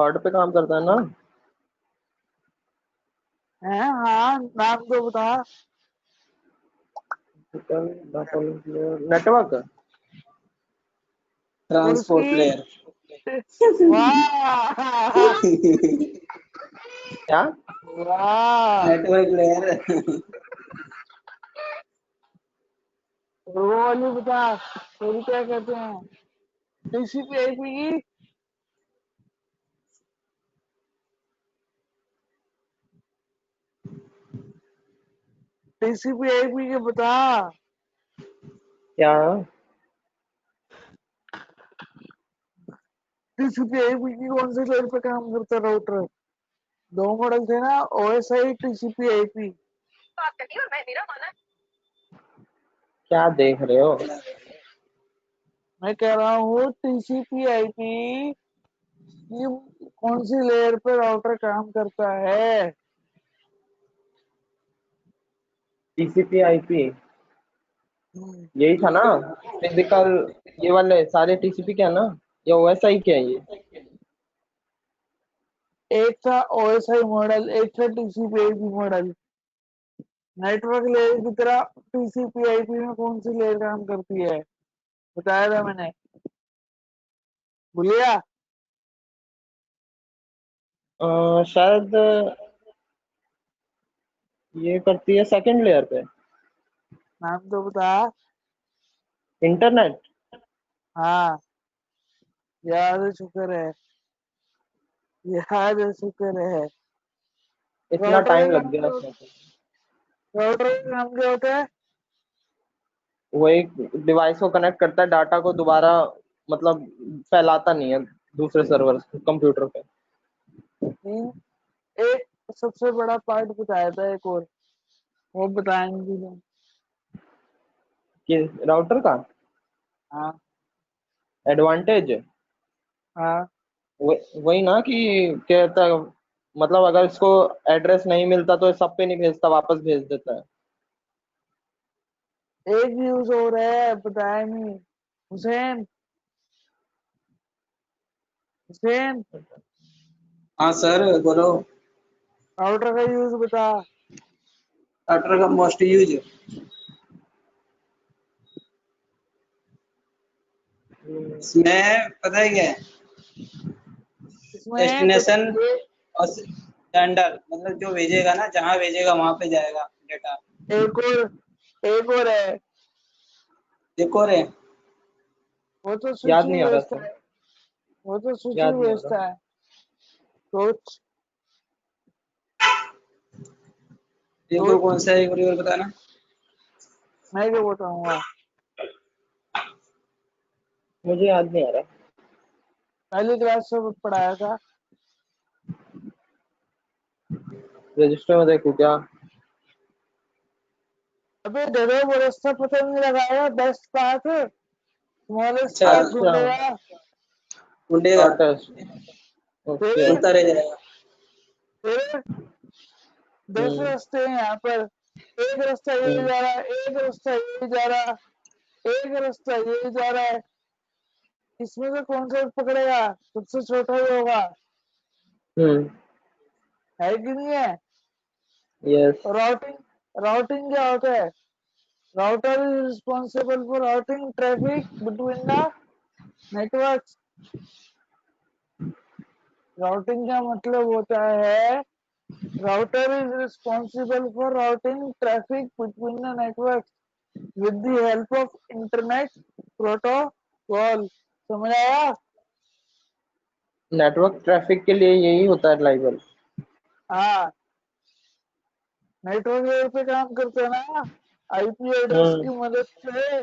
थर्ड पे काम करता है ना। हाँ, नाम तो बता। नेटवर्क। ट्रांसपोर्ट कुर्सी। लेयर। वाह क्या? वाह। Network layer. वो वाली बता, तो क्या कहते हैं? टीसीपी आईपी की। टीसीपी आईपी के बता। क्या? टीसीपी आईपी की कौन से लेयर पे काम करता है राउटर? दो मॉडल थे ना, ओएसआई, टीसीपी आईपी। क्या देख रहे हो? मैं कह रहा हूँ टीसीपी आईपी की कौन सी लेयर पे राउटर काम करता है? टीसीपी आईपी यही था ना, फिजिकल। ये वाले सारे टीसीपी क्या ना, या ओएसआई क्या है ये? एक था ओएसआई मॉडल, एक था TCP IP model. Network layer की तरह टीसीपी आईपी में कौन सी लेयर काम करती है, बताया था मैंने, भूलिया? शायद ये करती है सेकंड लेयर पे। नाम तो बता। इंटरनेट। हाँ, याद है, शुक्र है, याद है, शुक्र है। इतना राउटर टाइम का लग काम गया तो इसमें तो। राउटर का काम क्या होता है? वो एक डिवाइस को कनेक्ट करता है, डाटा को दोबारा मतलब फैलाता नहीं है दूसरे सर्वर कंप्यूटर पे। तीन, एक सबसे बड़ा पार्ट बताया था एक और, वो बताएंगे नहीं। कि राउटर का हाँ एडवांटेज हाँ। वही ना कि कहता, मतलब अगर इसको एड्रेस नहीं मिलता तो सब पे नहीं भेजता, वापस भेज देता है। एक यूज हो रहा है बताया नहीं। हुसैन, हुसैन, हाँ सर बोलो। राउटर का यूज बता। राउटर का मोस्ट यूज इसमें पता है क्या है? इसमें डेस्टिनेशन ये और सेंडर, मतलब जो भेजेगा ना, जहाँ भेजेगा वहां पे जाएगा डेटा। एक और है, एक और है। वो तो स्विच याद ही नहीं आ रहा भेजता सर, है, वो तो स्विच ही याद नहीं आ रहा। भेजता है। सोच, एक और सोच, कौन सा है, एक और बताना। मैं क्या बताऊंगा? मुझे याद नहीं आ रहा। पहली क्लास से पढ़ाया था। रजिस्टर में देखो क्या। अबे डेढ़ बरस से पता नहीं लगाया, बेस्ट पाथ स्मॉलेस्ट अच्छा, पाथ अच्छा, ढूंढेगा। ढूंढेगा, शॉर्टेस्ट। ओके। फिर ढूंढता रह जाएगा। फिर 10 हम्म। रास्ते हैं यहाँ पर, एक रास्ता ये हम्म। जा रहा है, एक रास्ता ये जा रहा है, एक रास्ता ये जा रहा है। इसमें से कौन सा पकड़ेगा? सबसे छोटा ही होगा, हम्म। है कि नहीं है? यस। राउटिंग राउटिंग क्या होता है? Router is responsible for routing traffic between the networks. Routing का मतलब होता है, router is responsible for routing traffic between the networks with the help of internet protocol। समझ आया? नेटवर्क ट्रैफिक के लिए यही होता है लाइबल। हाँ, नेटवर्क लेयर पे काम करते हैं ना, आईपी एड्रेस हम्म। की मदद से।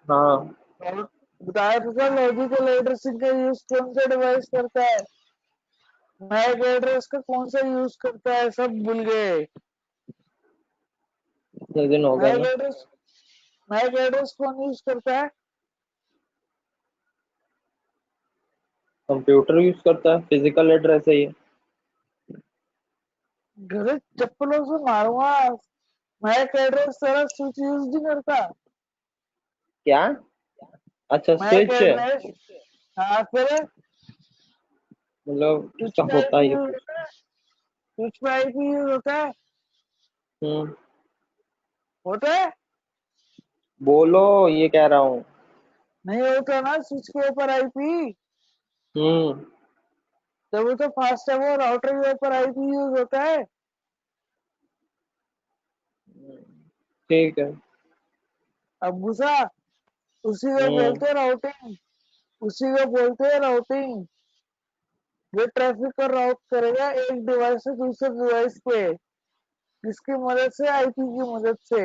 हाँ। और बताया तो था, लॉजिकल एड्रेसिंग का यूज कौन सा डिवाइस करता है, मैक एड्रेस का कौन सा यूज करता है, सब भूल गए। इतने दिन हो गए मैक ना। एड्रेस मैक एड्रेस कौन यूज करता है? कंप्यूटर यूज करता है, फिजिकल एड्रेस है ये। घर चप्पलों से मारूंगा। मैक एड्रेस सारा स्विच यूज नहीं करता। क्या? अच्छा, मैक स्विच। एड्रेस, हाँ फिर मतलब स्विच उसका पे होता आईपी ही है यूज कुछ। होता है, स्विच पे आईपी यूज होता है, हम्म। होता है। बोलो, ये कह रहा हूँ। नहीं होता ना स्विच के ऊपर आईपी, हम्म। जब वो तो फास्ट है, वो राउटर के ऊपर आईपी यूज होता है। ठीक है। अब घुसा, उसी को हम्म। बोलते हैं राउटिंग, उसी को बोलते हैं राउटिंग। ये ट्रैफिक को राउट करेगा एक डिवाइस से दूसरे डिवाइस पे, किसकी मदद से? आईपी की मदद से।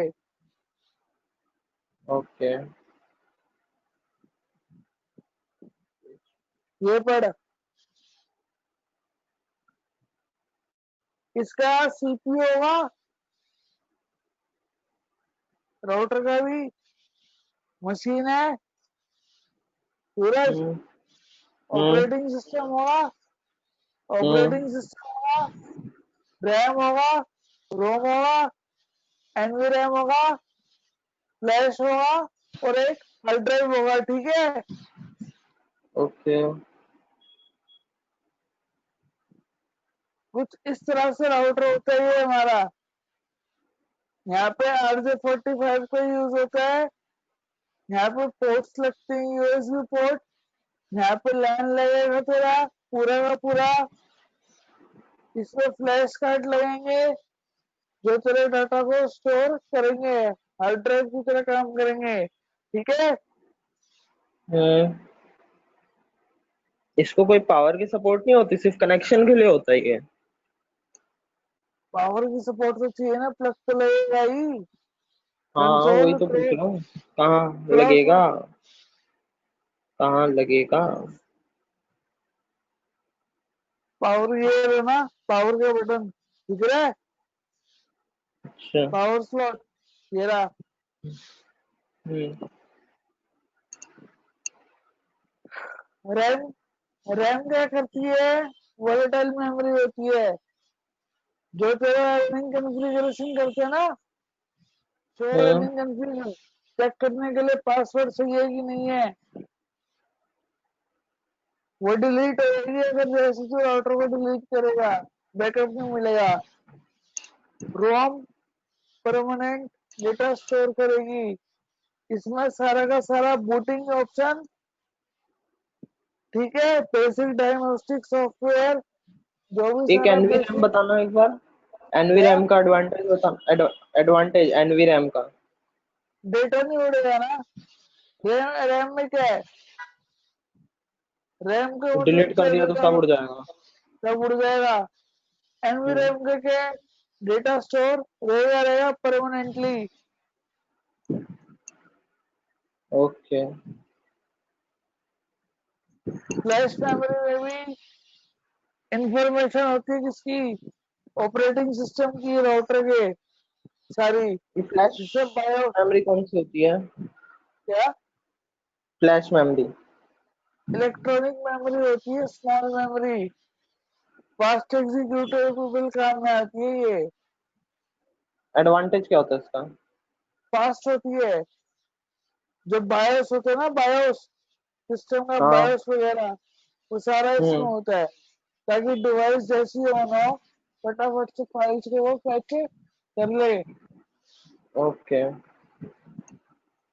ओके। ये पढ़, इसका सीपीयू होगा, राउटर का भी मशीन है, सूरज। हम्म। हम्म। ऑपरेटिंग सिस्टम होगा, हम्म। ऑपरेटिंग सिस्टम होगा, रैम होगा, रोम होगा, एनवी रैम होगा, फ्लैश होगा, और एक हार्ड ड्राइव होगा, ठीक है? ओके। कुछ इस तरह से राउटर होता है ये हमारा। यहाँ पे RJ45 का यूज होता है, यहाँ पे पोर्ट्स लगते हैं, यूएसबी पोर्ट। यहाँ पे लैन लगेगा तेरा पूरा का पूरा, इसमें फ्लैश कार्ड लगेंगे जो तेरे डाटा को स्टोर करेंगे, हार्ड ड्राइव की तरह काम करेंगे, ठीक है? हम्म। इसको कोई पावर की सपोर्ट नहीं होती, सिर्फ कनेक्शन के लिए होता है ये। पावर की सपोर्ट तो चाहिए ना, प्लग तो लगेगा ही। हाँ वही कंसोल तो पूछ रहा हूँ, कहाँ प्लग लगेगा, कहाँ लगेगा? पावर, ये है ना पावर का बटन दिख रहा है, अच्छा। पावर स्लॉट ये रहा। हम्म। रैम, रैम क्या करती है, वोलेटाइल मेमोरी होती है। जो तेरा रनिंग कॉन्फ़िगरेशन करते हैं ना, शो हाँ रनिंग कॉन्फ़िगरेशन चेक करने के लिए पासवर्ड सही है कि नहीं है, वो डिलीट हो जाएगी अगर जैसे तू राउटर को डिलीट करेगा, बैकअप नहीं मिलेगा। रोम परमानेंट डेटा स्टोर करेगी, इसमें सारा का सारा बूटिंग ऑप्शन, ठीक है, बेसिक डायग्नोस्टिक सॉफ्टवेयर, जो भी एक सारा एनवीरैम बेसिक। बताना एक बार, क्या, एनवीरैम का एडवांटेज बताना, एडवांटेज एनवीरैम का। डेटा नहीं उड़ेगा ना। रैम, रैम में क्या है, रैम के उड़ने डिलीट कर से दिया तो डेटा सब उड़ जाएगा। सब उड़ जाएगा। हम्म। एनवी का क्या है, डेटा स्टोर रहेगा रहेगा परमानेंटली। ओके। फ्लैश मेमोरी में भी इंफॉर्मेशन होती है किसकी, ऑपरेटिंग सिस्टम की, राउटर के सारी, ये फ्लैश जिससे बायो, मेमोरी कौन सी होती है? क्या, फ्लैश मेमोरी। इलेक्ट्रॉनिक मेमोरी होती है, स्मॉल मेमोरी, फास्ट एग्जीक्यूटेबल काम में आती है ये। एडवांटेज क्या होता है इसका? फास्ट होती है, जो बायोस होता है ना, बायोस सिस्टम का हाँ। बायोस वगैरह, वो सारा इसमें हम्म। होता है, ताकि डिवाइस जैसी ऑन हो फटाफट से फाइल्स को वो कैच कर ले। ओके।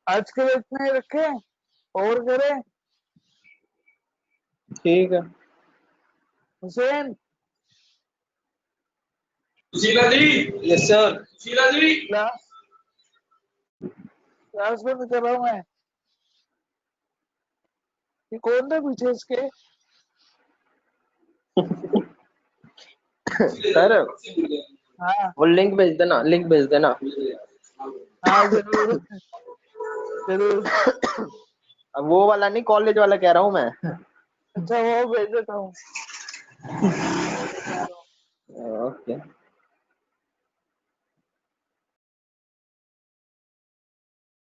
आज के लिए इतना ही रखे, और करें ठीक है। Hussain. Sushila ji. Yes sir. Sushila ji. Class, class बंद कर रहा हूँ मैं। ये कौन था पीछे इसके, सर हाँ वो लिंक भेज देना, लिंक भेज देना। हाँ जरूर जरूर। अब वो वाला नहीं, कॉलेज वाला कह रहा हूँ मैं। अच्छा वो भेज देता हूँ। ओके।